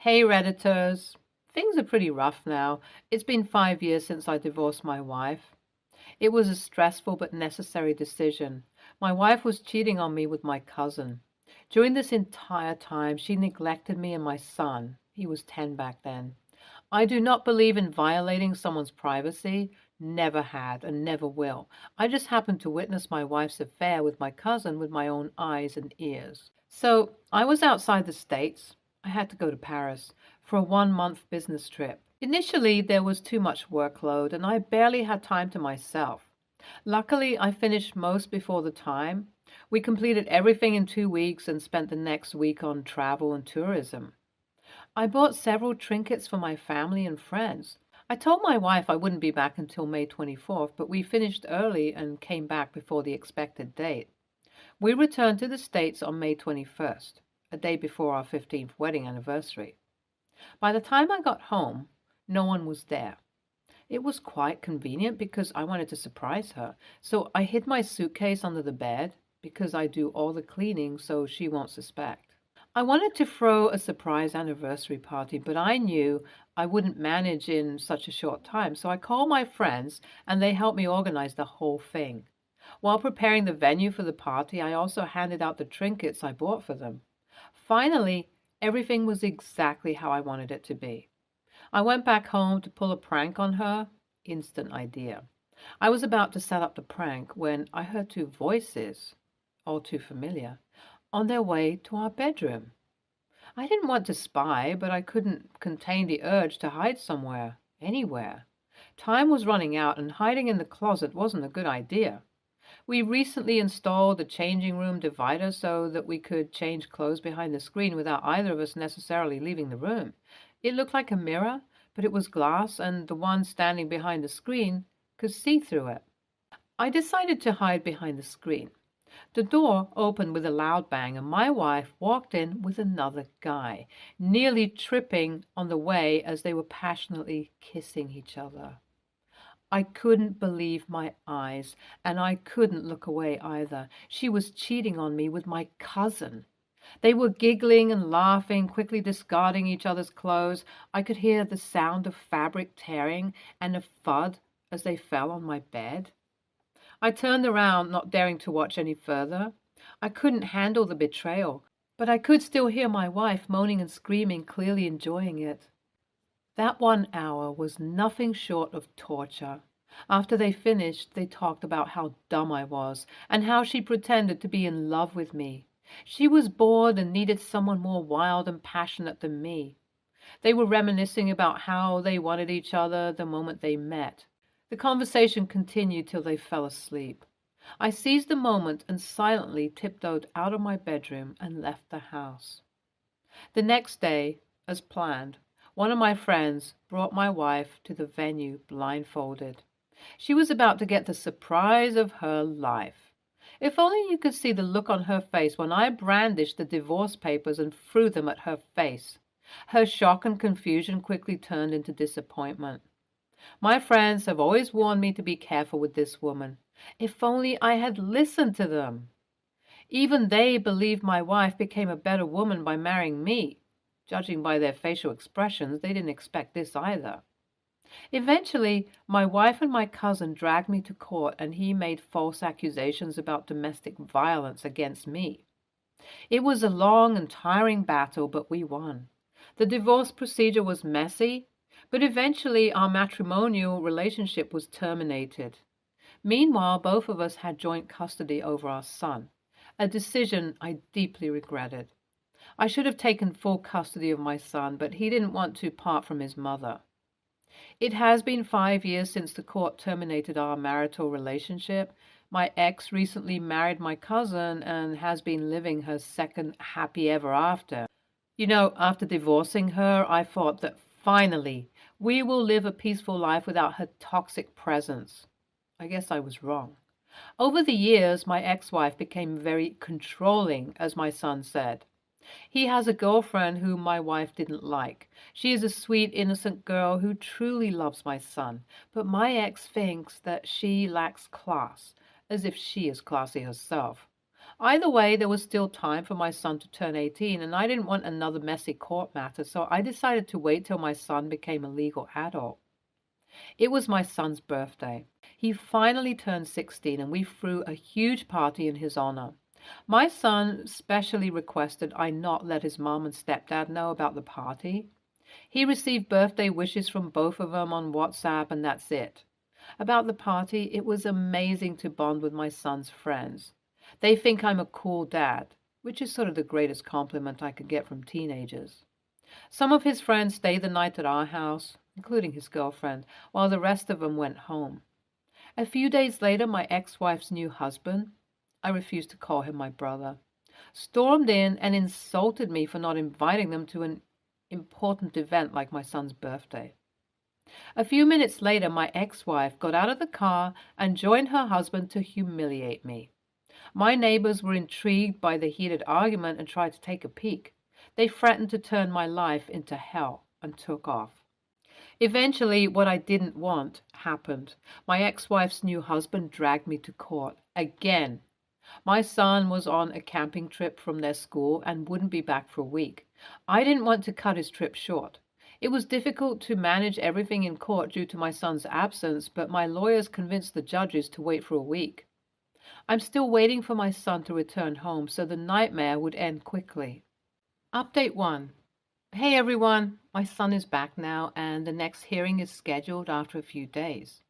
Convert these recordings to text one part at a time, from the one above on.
Hey Redditors. Things are pretty rough now. It's been 5 years since I divorced my wife. It was a stressful but necessary decision. My wife was cheating on me with my cousin. During this entire time, she neglected me and my son. He was 10 back then. I do not believe in violating someone's privacy. Never had and never will. I just happened to witness my wife's affair with my cousin with my own eyes and ears. So I was outside the States. I had to go to Paris for a 1 month business trip. Initially, there was too much workload and I barely had time to myself. Luckily, I finished most before the time. We completed everything in 2 weeks and spent the next week on travel and tourism. I bought several trinkets for my family and friends. I told my wife I wouldn't be back until May 24th, but we finished early and came back before the expected date. We returned to the States on May 21st, a day before our 15th wedding anniversary. By the time I got home, no one was there. It was quite convenient because I wanted to surprise her, so I hid my suitcase under the bed because I do all the cleaning so she won't suspect. I wanted to throw a surprise anniversary party, but I knew I wouldn't manage in such a short time, so I called my friends and they helped me organize the whole thing. While preparing the venue for the party, I also handed out the trinkets I bought for them. Finally, everything was exactly how I wanted it to be. I went back home to pull a prank on her. Instant idea. I was about to set up the prank when I heard two voices, all too familiar, on their way to our bedroom. I didn't want to spy, but I couldn't contain the urge to hide somewhere, anywhere. Time was running out, and hiding in the closet wasn't a good idea. We recently installed a changing room divider so that we could change clothes behind the screen without either of us necessarily leaving the room. It looked like a mirror, but it was glass, and the one standing behind the screen could see through it. I decided to hide behind the screen. The door opened with a loud bang, and my wife walked in with another guy, nearly tripping on the way as they were passionately kissing each other. I couldn't believe my eyes, and I couldn't look away either. She was cheating on me with my cousin. They were giggling and laughing, quickly discarding each other's clothes. I could hear the sound of fabric tearing and a thud as they fell on my bed. I turned around, not daring to watch any further. I couldn't handle the betrayal, but I could still hear my wife moaning and screaming, clearly enjoying it. That 1 hour was nothing short of torture. After they finished, they talked about how dumb I was and how she pretended to be in love with me. She was bored and needed someone more wild and passionate than me. They were reminiscing about how they wanted each other the moment they met. The conversation continued till they fell asleep. I seized the moment and silently tiptoed out of my bedroom and left the house. The next day, as planned, one of my friends brought my wife to the venue blindfolded. She was about to get the surprise of her life. If only you could see the look on her face when I brandished the divorce papers and threw them at her face. Her shock and confusion quickly turned into disappointment. My friends have always warned me to be careful with this woman. If only I had listened to them. Even they believed my wife became a better woman by marrying me. Judging by their facial expressions, they didn't expect this either. Eventually, my wife and my cousin dragged me to court and he made false accusations about domestic violence against me. It was a long and tiring battle, but we won. The divorce procedure was messy, but eventually our matrimonial relationship was terminated. Meanwhile, both of us had joint custody over our son, a decision I deeply regretted. I should have taken full custody of my son, but he didn't want to part from his mother. It has been 5 years since the court terminated our marital relationship. My ex recently married my cousin and has been living her second happy ever after. After divorcing her, I thought that finally we will live a peaceful life without her toxic presence. I guess I was wrong. Over the years, my ex-wife became very controlling, as my son said. He has a girlfriend whom my wife didn't like. She is a sweet, innocent girl who truly loves my son, but my ex thinks that she lacks class, as if she is classy herself. Either way, there was still time for my son to turn 18, and I didn't want another messy court matter, so I decided to wait till my son became a legal adult. It was my son's birthday. He finally turned 16, and we threw a huge party in his honor. My son specially requested I not let his mom and stepdad know about the party. He received birthday wishes from both of them on WhatsApp, and that's it. About the party, it was amazing to bond with my son's friends. They think I'm a cool dad, which is sort of the greatest compliment I could get from teenagers. Some of his friends stayed the night at our house, including his girlfriend, while the rest of them went home. A few days later, my ex-wife's new husband, I refuse to call him my brother, stormed in and insulted me for not inviting them to an important event like my son's birthday. A few minutes later, my ex-wife got out of the car and joined her husband to humiliate me. My neighbors were intrigued by the heated argument and tried to take a peek. They threatened to turn my life into hell and took off. Eventually, what I didn't want happened. My ex-wife's new husband dragged me to court again. My son was on a camping trip from their school and wouldn't be back for a week. I didn't want to cut his trip short. It was difficult to manage everything in court due to my son's absence, but my lawyers convinced the judges to wait for a week. I'm still waiting for my son to return home so the nightmare would end quickly. Update 1. Hey everyone, my son is back now and the next hearing is scheduled after a few days.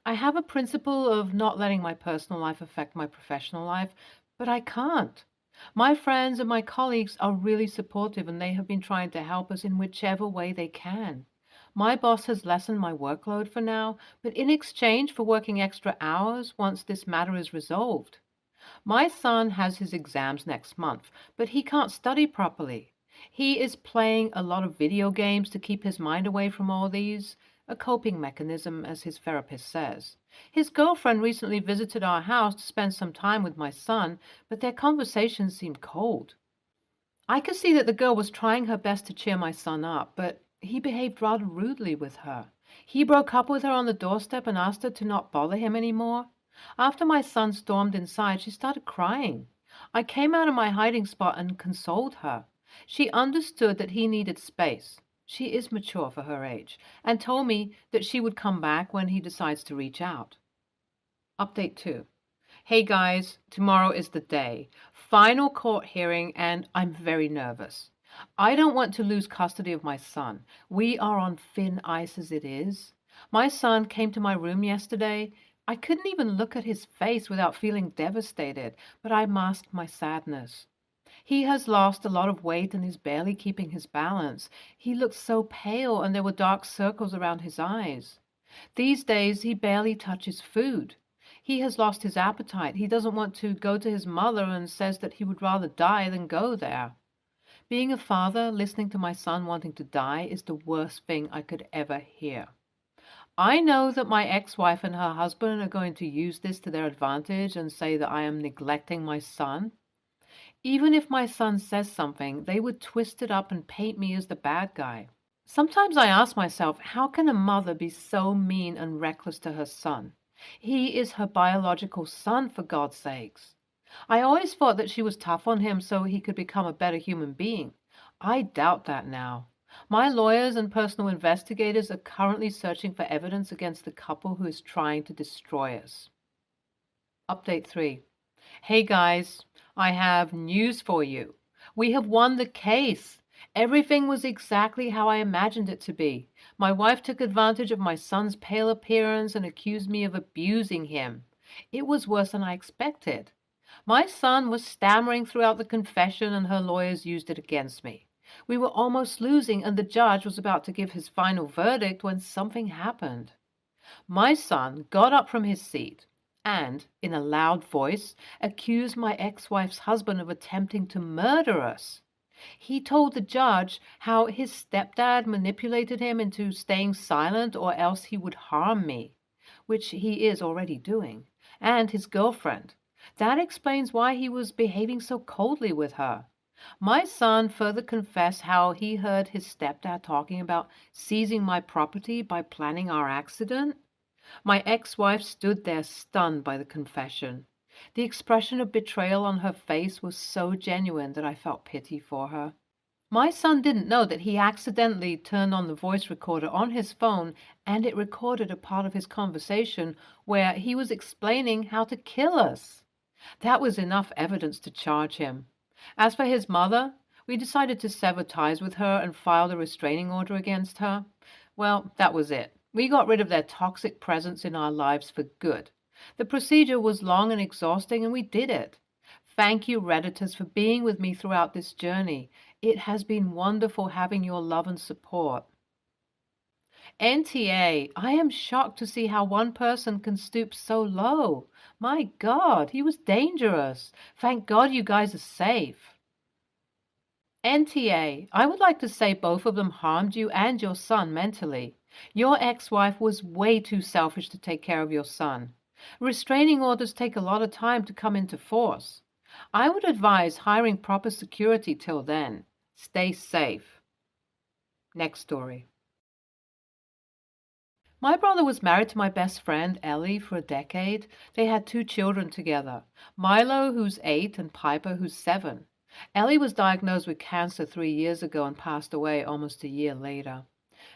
I have a principle of not letting my personal life affect my professional life, but I can't. My friends and my colleagues are really supportive and they have been trying to help us in whichever way they can. My boss has lessened my workload for now, but in exchange for working extra hours once this matter is resolved. My son has his exams next month, but he can't study properly. He is playing a lot of video games to keep his mind away from all these, a coping mechanism, as his therapist says. His girlfriend recently visited our house to spend some time with my son, but their conversations seemed cold. I could see that the girl was trying her best to cheer my son up, but he behaved rather rudely with her. He broke up with her on the doorstep and asked her to not bother him anymore. After my son stormed inside, she started crying. I came out of my hiding spot and consoled her. She understood that he needed space. She is mature for her age, and told me that she would come back when he decides to reach out. Update 2. Hey guys, tomorrow is the day. Final court hearing, and I'm very nervous. I don't want to lose custody of my son. We are on thin ice as it is. My son came to my room yesterday. I couldn't even look at his face without feeling devastated, but I masked my sadness. He has lost a lot of weight and is barely keeping his balance. He looked so pale and there were dark circles around his eyes. These days he barely touches food. He has lost his appetite. He doesn't want to go to his mother and says that he would rather die than go there. Being a father, listening to my son wanting to die is the worst thing I could ever hear. I know that my ex-wife and her husband are going to use this to their advantage and say that I am neglecting my son. Even if my son says something, they would twist it up and paint me as the bad guy. Sometimes I ask myself, how can a mother be so mean and reckless to her son? He is her biological son, for God's sakes. I always thought that she was tough on him so he could become a better human being. I doubt that now. My lawyers and personal investigators are currently searching for evidence against the couple who is trying to destroy us. Update 3. Hey guys, I have news for you. We have won the case. Everything was exactly how I imagined it to be. My wife took advantage of my son's pale appearance and accused me of abusing him. It was worse than I expected. My son was stammering throughout the confession and her lawyers used it against me. We were almost losing and the judge was about to give his final verdict when something happened. My son got up from his seat and, in a loud voice, accused my ex-wife's husband of attempting to murder us. He told the judge how his stepdad manipulated him into staying silent or else he would harm me, which he is already doing, and his girlfriend. That explains why he was behaving so coldly with her. My son further confessed how he heard his stepdad talking about seizing my property by planning our accident. My ex-wife stood there stunned by the confession. The expression of betrayal on her face was so genuine that I felt pity for her. My son didn't know that he accidentally turned on the voice recorder on his phone and it recorded a part of his conversation where he was explaining how to kill us. That was enough evidence to charge him. As for his mother, we decided to sever ties with her and filed a restraining order against her. Well, that was it. We got rid of their toxic presence in our lives for good. The procedure was long and exhausting, and we did it. Thank you, Redditors, for being with me throughout this journey. It has been wonderful having your love and support. NTA, I am shocked to see how one person can stoop so low. My God, he was dangerous. Thank God you guys are safe. NTA, I would like to say both of them harmed you and your son mentally. Your ex-wife was way too selfish to take care of your son. Restraining orders take a lot of time to come into force. I would advise hiring proper security till then. Stay safe. Next story. My brother was married to my best friend, Ellie, for a decade. They had 2 children together, Milo, who's 8, and Piper, who's 7. Ellie was diagnosed with cancer 3 years ago and passed away almost a year later.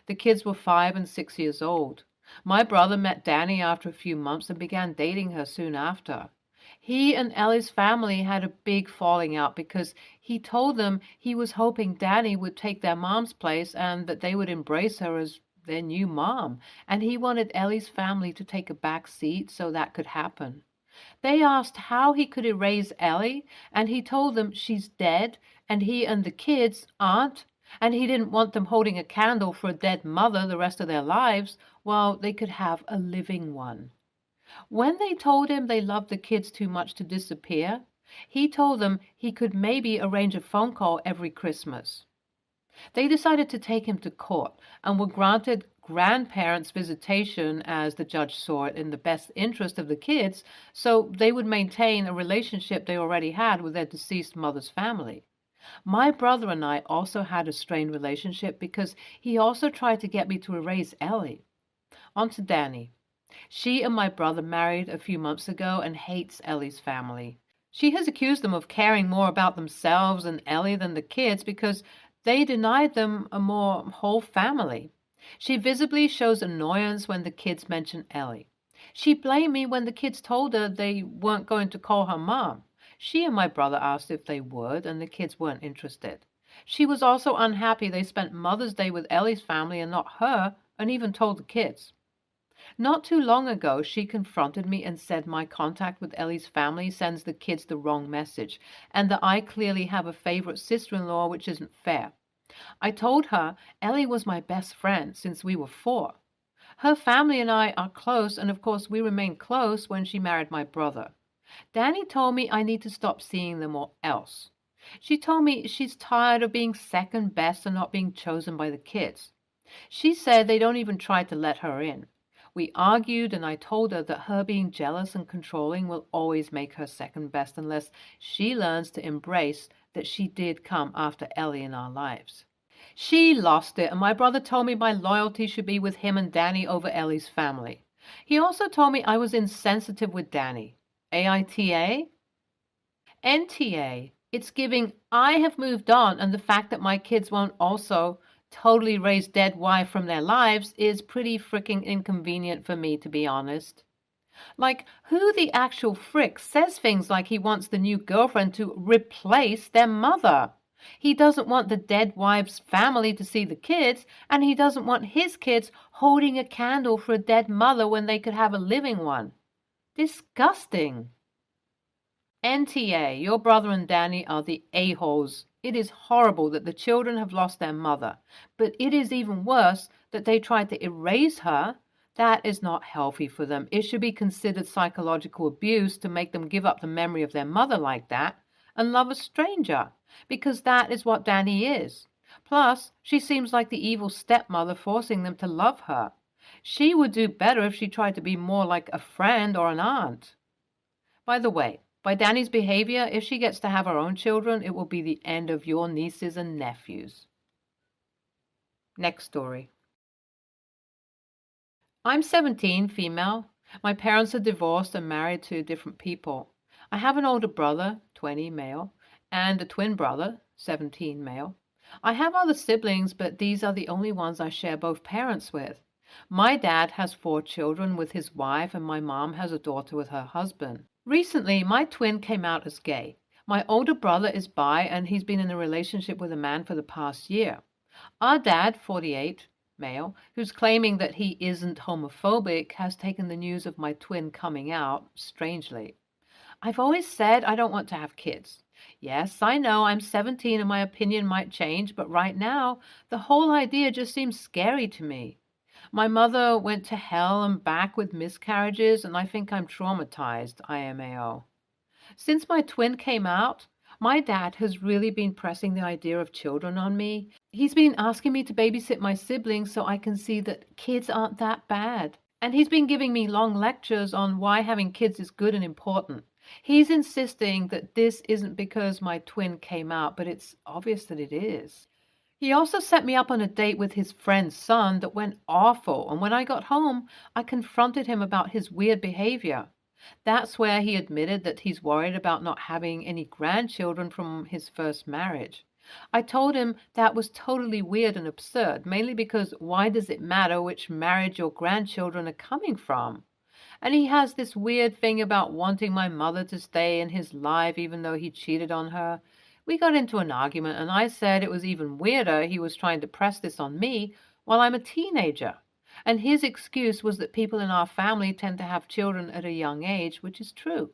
The kids were 5 and 6 years old. My brother met Danny after a few months and began dating her soon after. He and Ellie's family had a big falling out because he told them he was hoping Danny would take their mom's place and that they would embrace her as their new mom, and he wanted Ellie's family to take a back seat so that could happen. They asked how he could erase Ellie, and he told them she's dead, and he and the kids aren't, and he didn't want them holding a candle for a dead mother the rest of their lives while they could have a living one. When they told him they loved the kids too much to disappear, he told them he could maybe arrange a phone call every Christmas. They decided to take him to court and were granted grandparents' visitation as the judge saw it in the best interest of the kids, so they would maintain a relationship they already had with their deceased mother's family. My brother and I also had a strained relationship because he also tried to get me to erase Ellie. On to Danny. She and my brother married a few months ago and hates Ellie's family. She has accused them of caring more about themselves and Ellie than the kids because they denied them a more whole family. She visibly shows annoyance when the kids mention Ellie. She blamed me when the kids told her they weren't going to call her mom. She and my brother asked if they would, and the kids weren't interested. She was also unhappy they spent Mother's Day with Ellie's family and not her, and even told the kids. Not too long ago, she confronted me and said my contact with Ellie's family sends the kids the wrong message, and that I clearly have a favorite sister-in-law, which isn't fair. I told her Ellie was my best friend since we were 4. Her family and I are close, and of course we remained close when she married my brother. Danny told me I need to stop seeing them or else. She told me she's tired of being second best and not being chosen by the kids. She said they don't even try to let her in. We argued, and I told her that her being jealous and controlling will always make her second best unless she learns to embrace that she did come after Ellie in our lives. She lost it, and my brother told me my loyalty should be with him and Danny over Ellie's family. He also told me I was insensitive with Danny. AITA? NTA. It's giving I have moved on, and the fact that my kids won't also totally raise dead wife from their lives is pretty freaking inconvenient for me, to be honest. Like, who the actual frick says things like he wants the new girlfriend to replace their mother? He doesn't want the dead wife's family to see the kids, and he doesn't want his kids holding a candle for a dead mother when they could have a living one. Disgusting. NTA, your brother and Danny are the a-holes. It is horrible that the children have lost their mother, but it is even worse that they tried to erase her. That is not healthy for them. It should be considered psychological abuse to make them give up the memory of their mother like that and love a stranger, because that is what Danny is. Plus, she seems like the evil stepmother forcing them to love her. She would do better if she tried to be more like a friend or an aunt. By the way, by Danny's behavior, if she gets to have her own children, it will be the end of your nieces and nephews. Next story. I'm 17, female. My parents are divorced and married to different people. I have an older brother, 20, male, and a twin brother, 17, male. I have other siblings, but these are the only ones I share both parents with. My dad has 4 children with his wife, and my mom has a daughter with her husband. Recently, my twin came out as gay. My older brother is bi, and he's been in a relationship with a man for the past year. Our dad, 48, male, who's claiming that he isn't homophobic, has taken the news of my twin coming out strangely. I've always said I don't want to have kids. Yes, I know I'm 17 and my opinion might change, but right now, the whole idea just seems scary to me. My mother went to hell and back with miscarriages, and I think I'm traumatized, IMAO. Since my twin came out, my dad has really been pressing the idea of children on me. He's been asking me to babysit my siblings so I can see that kids aren't that bad. And he's been giving me long lectures on why having kids is good and important. He's insisting that this isn't because my twin came out, but it's obvious that it is. He also set me up on a date with his friend's son that went awful, and when I got home, I confronted him about his weird behavior. That's where he admitted that he's worried about not having any grandchildren from his first marriage. I told him that was totally weird and absurd, mainly because why does it matter which marriage your grandchildren are coming from? And he has this weird thing about wanting my mother to stay in his life even though he cheated on her. We got into an argument, and I said it was even weirder he was trying to press this on me while I'm a teenager. And his excuse was that people in our family tend to have children at a young age, which is true.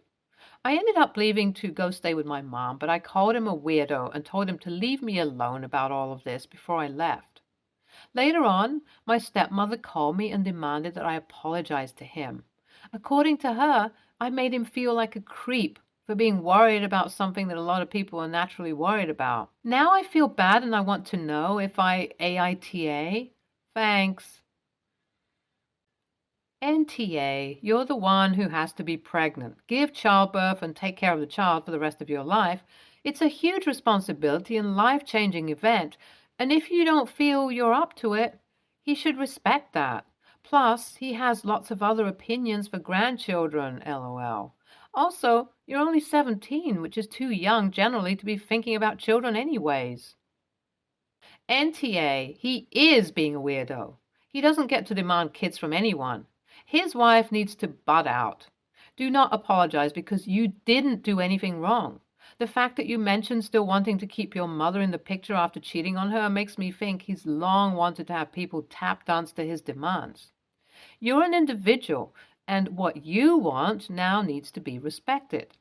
I ended up leaving to go stay with my mom, but I called him a weirdo and told him to leave me alone about all of this before I left. Later on, my stepmother called me and demanded that I apologize to him. According to her, I made him feel like a creep for being worried about something that a lot of people are naturally worried about. Now I feel bad and I want to know if I AITA. Thanks. NTA, you're the one who has to be pregnant, give childbirth, and take care of the child for the rest of your life. It's a huge responsibility and life-changing event, and if you don't feel you're up to it, he should respect that. Plus, he has lots of other opinions for grandchildren, LOL. Also, you're only 17, which is too young generally to be thinking about children anyways. NTA, he is being a weirdo. He doesn't get to demand kids from anyone. His wife needs to butt out. Do not apologize because you didn't do anything wrong. The fact that you mentioned still wanting to keep your mother in the picture after cheating on her makes me think he's long wanted to have people tap dance to his demands. You're an individual, and what you want now needs to be respected.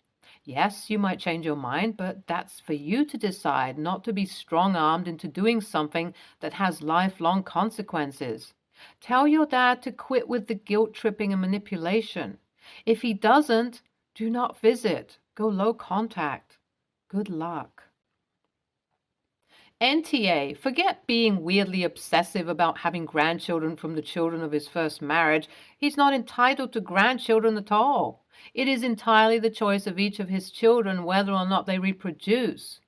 Yes, you might change your mind, but that's for you to decide, not to be strong-armed into doing something that has lifelong consequences. Tell your dad to quit with the guilt-tripping and manipulation. If he doesn't, do not visit. Go low contact. Good luck. NTA, forget being weirdly obsessive about having grandchildren from the children of his first marriage. He's not entitled to grandchildren at all. It is entirely the choice of each of his children whether or not they reproduce.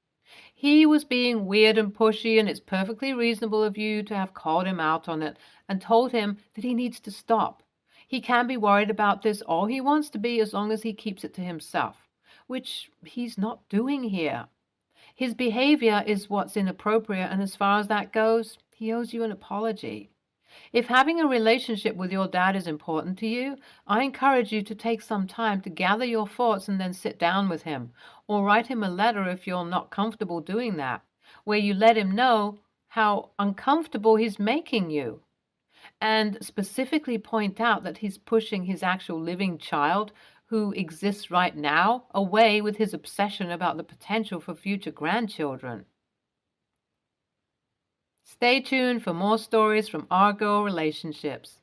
He was being weird and pushy, and it's perfectly reasonable of you to have called him out on it and told him that he needs to stop. He can be worried about this all he wants to be as long as he keeps it to himself, which he's not doing here. His behavior is what's inappropriate, and as far as that goes, he owes you an apology. If having a relationship with your dad is important to you, I encourage you to take some time to gather your thoughts and then sit down with him, or write him a letter if you're not comfortable doing that, where you let him know how uncomfortable he's making you, and specifically point out that he's pushing his actual living child who exists right now away with his obsession about the potential for future grandchildren. Stay tuned for more stories from our girl relationships.